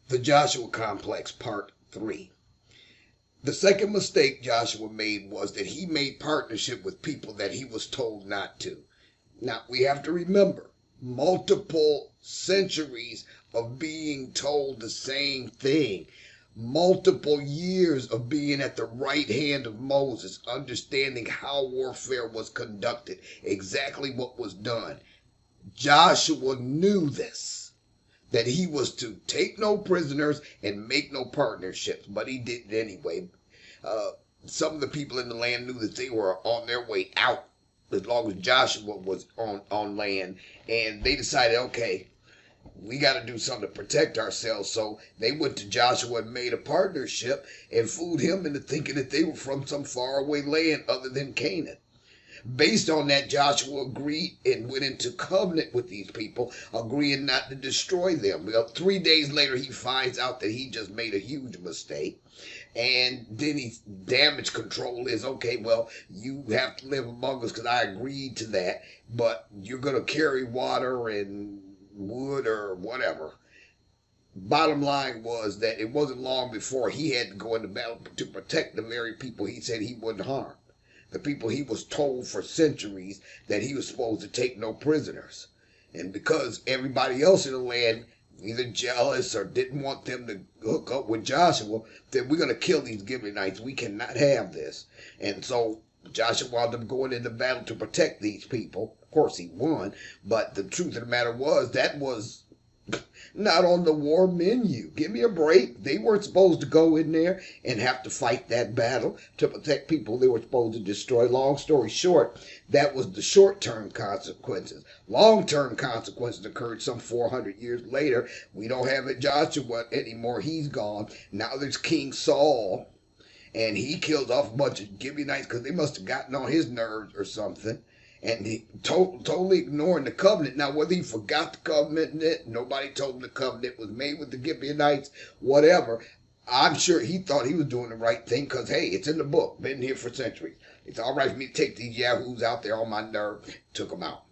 The Joshua Complex, Part 3. The second mistake Joshua made was that he made partnership with people that he was told not to. Now, we have to remember, multiple centuries of being told the same thing. Multiple years of being at the right hand of Moses, understanding how warfare was conducted, exactly what was done. Joshua knew this, that he was to take no prisoners and make no partnerships, but he did it anyway. Some of the people in the land knew that they were on their way out as long as Joshua was on land, and they decided, okay, we got to do something to protect ourselves. So they went to Joshua and made a partnership and fooled him into thinking that they were from some faraway land other than Canaan. Based on that, Joshua agreed and went into covenant with these people, agreeing not to destroy them. Well, 3 days later, he finds out that he just made a huge mistake. And then his damage control is, okay, well, you have to live among us because I agreed to that, but you're going to carry water and wood or whatever. Bottom line was that it wasn't long before he had to go into battle to protect the very people he said he wouldn't harm. The people he was told for centuries that he was supposed to take no prisoners. And because everybody else in the land either jealous or didn't want them to hook up with Joshua, that we're going to kill these Gibeonites. We cannot have this. And so Joshua wound up going into battle to protect these people. Of course, he won. But the truth of the matter was that was not on the war menu. Give me a break. They weren't supposed to go in there and have to fight that battle to protect people they were supposed to destroy. Long story short, that was the short-term consequences. Long-term consequences occurred some 400 years later. We don't have it Joshua anymore. He's gone. Now there's King Saul, and he killed off a bunch of Gibeonites because they must have gotten on his nerves or something. And he totally ignoring the covenant. Now, whether he forgot the covenant, nobody told him the covenant was made with the Gibeonites, whatever. I'm sure he thought he was doing the right thing because, hey, it's in the book. Been here for centuries. It's all right for me to take these yahoos out there on my nerve. Took them out.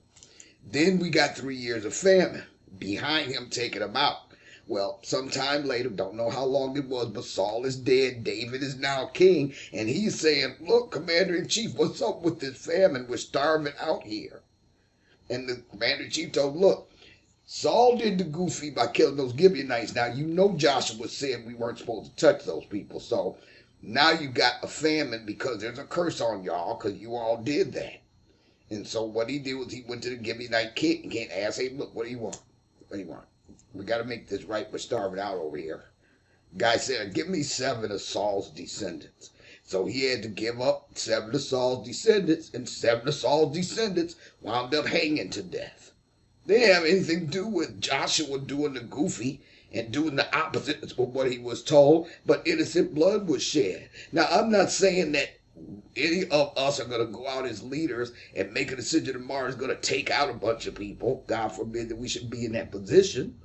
Then we got 3 years of famine behind him taking them out. Well, sometime later, don't know how long it was, but Saul is dead. David is now king. And he's saying, look, Commander-in-Chief, what's up with this famine? We're starving out here. And the Commander-in-Chief told him, look, Saul did the goofy by killing those Gibeonites. Now, you know Joshua said we weren't supposed to touch those people. So now you got a famine because there's a curse on y'all because you all did that. And so what he did was he went to the Gibeonite king and asked him, look, what do you want? What do you want? We got to make this right. We're starving out over here. Guy said, give me 7 of Saul's descendants. So he had to give up 7 of Saul's descendants, and 7 of Saul's descendants wound up hanging to death. They didn't have anything to do with Joshua doing the goofy and doing the opposite of what he was told, but innocent blood was shed. Now, I'm not saying that any of us are going to go out as leaders and make a decision tomorrow is going to take out a bunch of people. God forbid that we should be in that position.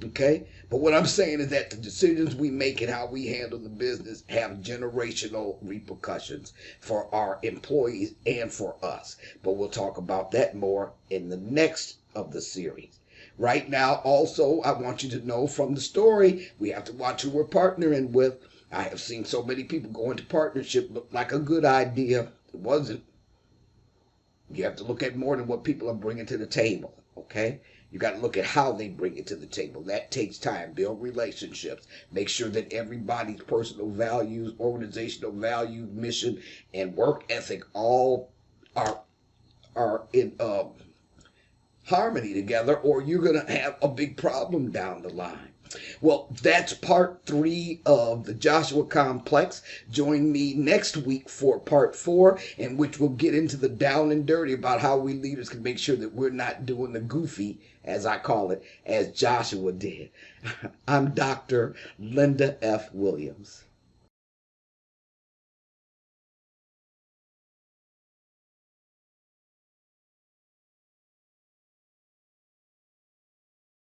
Okay? But what I'm saying is that the decisions we make and how we handle the business have generational repercussions for our employees and for us. But we'll talk about that more in the next of the series. Right now, also, I want you to know from the story, we have to watch who we're partnering with. I have seen so many people go into partnership look like a good idea. It wasn't. You have to look at more than what people are bringing to the table. Okay? You got to look at how they bring it to the table. That takes time. Build relationships. Make sure that everybody's personal values, organizational values, mission, and work ethic all are in harmony together, or you're going to have a big problem down the line. Well, that's part 3 of the Joshua Complex. Join me next week for part 4, in which we'll get into the down and dirty about how we leaders can make sure that we're not doing the goofy, as I call it, as Joshua did. I'm Dr. Linda F. Williams.